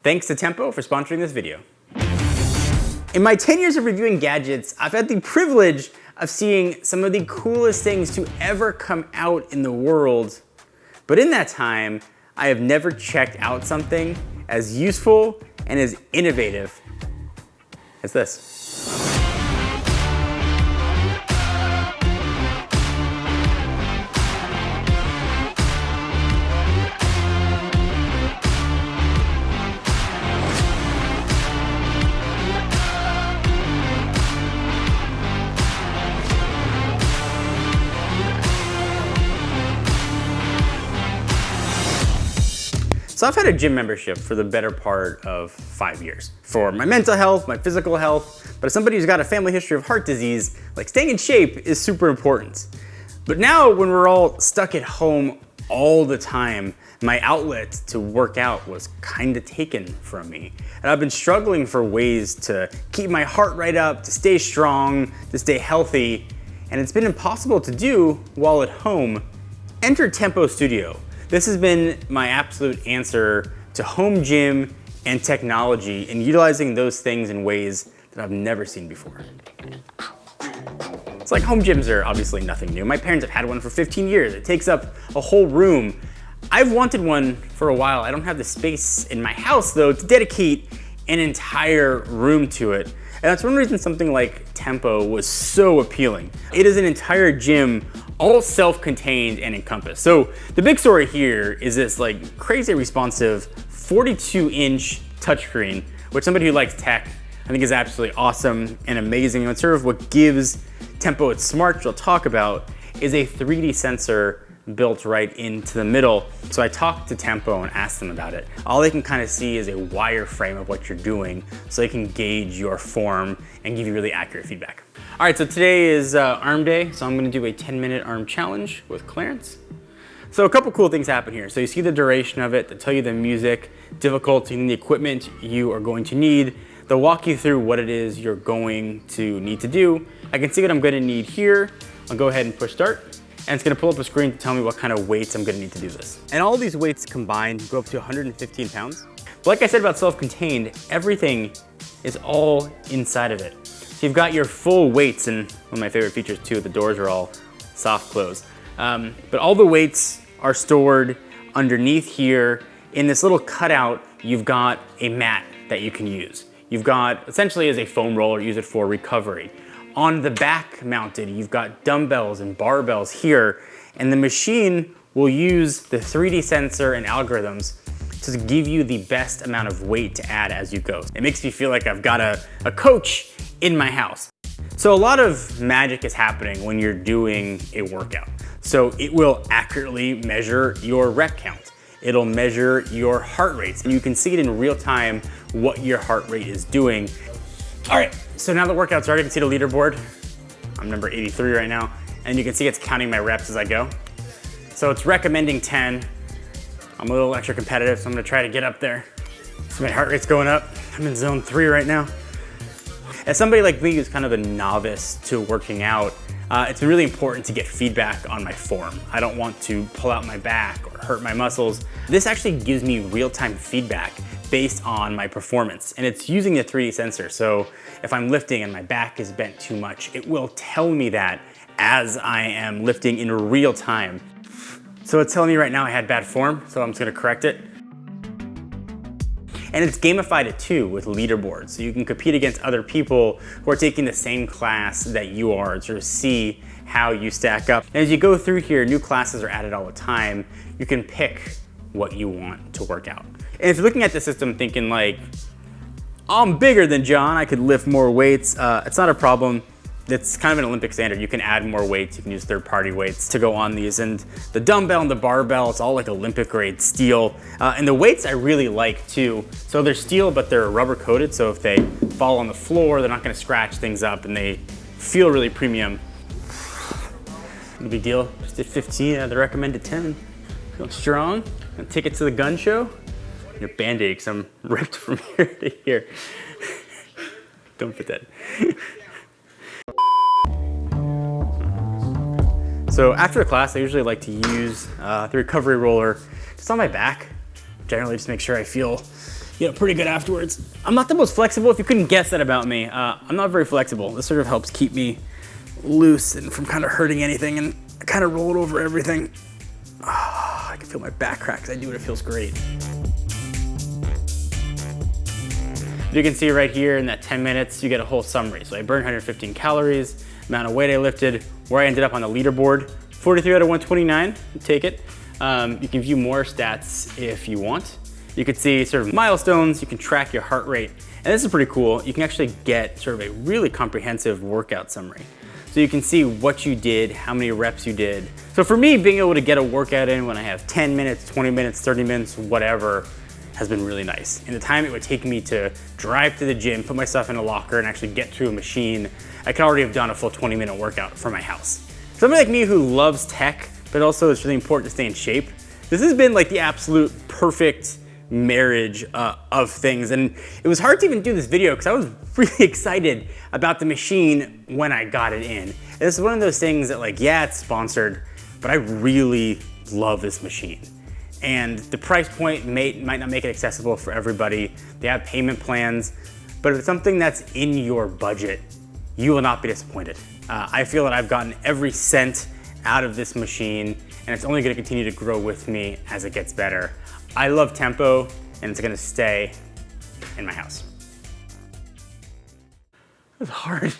Thanks to Tempo for sponsoring this video. In my 10 years of reviewing gadgets, I've had the privilege of seeing some of the coolest things to ever come out in the world. But in that time, I have never checked out something as useful and as innovative as this. So I've had a gym membership for the better part of 5 years for my mental health, my physical health, but as somebody who's got a family history of heart disease, like staying in shape is super important. But now when we're all stuck at home all the time, my outlet to work out was kind of taken from me. And I've been struggling for ways to keep my heart rate up, to stay strong, to stay healthy, and it's been impossible to do while at home. Enter Tempo Studio. This has been my absolute answer to home gym and technology and utilizing those things in ways that I've never seen before. It's like home gyms are obviously nothing new. My parents have had one for 15 years. It takes up a whole room. I've wanted one for a while. I don't have the space in my house though to dedicate an entire room to it. And that's one reason something like Tempo was so appealing. It is an entire gym, all self-contained and encompassed. So the big story here is this like crazy responsive 42-inch touchscreen, which somebody who likes tech, I think is absolutely awesome and amazing. And sort of what gives Tempo its smart, which I'll talk about, is a 3D sensor built right into the middle. So I talked to Tempo and asked them about it. All they can kind of see is a wireframe of what you're doing so they can gauge your form and give you really accurate feedback. All right, so today is arm day, so I'm gonna do a 10-minute arm challenge with Clarence. So a couple cool things happen here. So you see the duration of it, they tell you the music, difficulty, and the equipment you are going to need. They'll walk you through what it is you're going to need to do. I can see what I'm gonna need here. I'll go ahead and push start. And it's gonna pull up a screen to tell me what kind of weights I'm gonna need to do this. And all these weights combined go up to 115 pounds. But like I said about self-contained, everything is all inside of it. So you've got your full weights, and one of my favorite features too, the doors are all soft close. But all the weights are stored underneath here. In this little cutout, you've got a mat that you can use. You've got, essentially as a foam roller, use it for recovery. On the back mounted, you've got dumbbells and barbells here, and the machine will use the 3D sensor and algorithms to give you the best amount of weight to add as you go. It makes me feel like I've got a coach in my house. So a lot of magic is happening when you're doing a workout. So it will accurately measure your rep count. It'll measure your heart rates, and you can see it in real time what your heart rate is doing. All right, so now the workout's started. You can see the leaderboard. I'm number 83 right now, and you can see it's counting my reps as I go. So it's recommending 10. I'm a little extra competitive, so I'm gonna try to get up there. So my heart rate's going up. I'm in zone 3 right now. As somebody like me who's kind of a novice to working out, it's really important to get feedback on my form. I don't want to pull out my back or hurt my muscles. This actually gives me real-time feedback based on my performance, and it's using the 3D sensor. So if I'm lifting and my back is bent too much, it will tell me that as I am lifting in real time. So it's telling me right now I had bad form, so I'm just gonna correct it. And it's gamified it too with leaderboards. So you can compete against other people who are taking the same class that you are to sort of see how you stack up. And as you go through here, new classes are added all the time. You can pick what you want to work out. And if you're looking at the system thinking like, I'm bigger than John, I could lift more weights, it's not a problem. It's kind of an Olympic standard. You can add more weights, you can use third-party weights to go on these. And the dumbbell and the barbell, it's all like Olympic grade steel. And the weights I really like too. So they're steel, but they're rubber coated. So if they fall on the floor, they're not gonna scratch things up, and they feel really premium. No big deal, just did 15 out of the recommended 10. Feeling strong, gonna take it to the gun show. Your Band-Aid, because I'm ripped from here to here. Don't put that. So after the class, I usually like to use the recovery roller just on my back. Generally just make sure I feel pretty good afterwards. I'm not the most flexible, if you couldn't guess that about me. I'm not very flexible. This sort of helps keep me loose and from kind of hurting anything, and I kind of roll it over everything. I can feel my back crack as I do it, it feels great. You can see right here in that 10 minutes, you get a whole summary. So I burned 115 calories, amount of weight I lifted, where I ended up on the leaderboard, 43 out of 129, take it. You can view more stats if you want. You can see sort of milestones, you can track your heart rate, and this is pretty cool. You can actually get sort of a really comprehensive workout summary. So you can see what you did, how many reps you did. So for me, being able to get a workout in when I have 10 minutes, 20 minutes, 30 minutes, whatever, has been really nice. In the time it would take me to drive to the gym, put myself in a locker, and actually get to a machine, I could already have done a full 20-minute workout from my house. Somebody like me who loves tech, but also it's really important to stay in shape, this has been like the absolute perfect marriage of things. And it was hard to even do this video because I was really excited about the machine when I got it in. And this is one of those things that, like, yeah, it's sponsored, but I really love this machine. And the price point might not make it accessible for everybody. They have payment plans, but if it's something that's in your budget, you will not be disappointed. I feel that I've gotten every cent out of this machine, and it's only gonna continue to grow with me as it gets better. I love tempo, and it's gonna stay in my house. It was hard.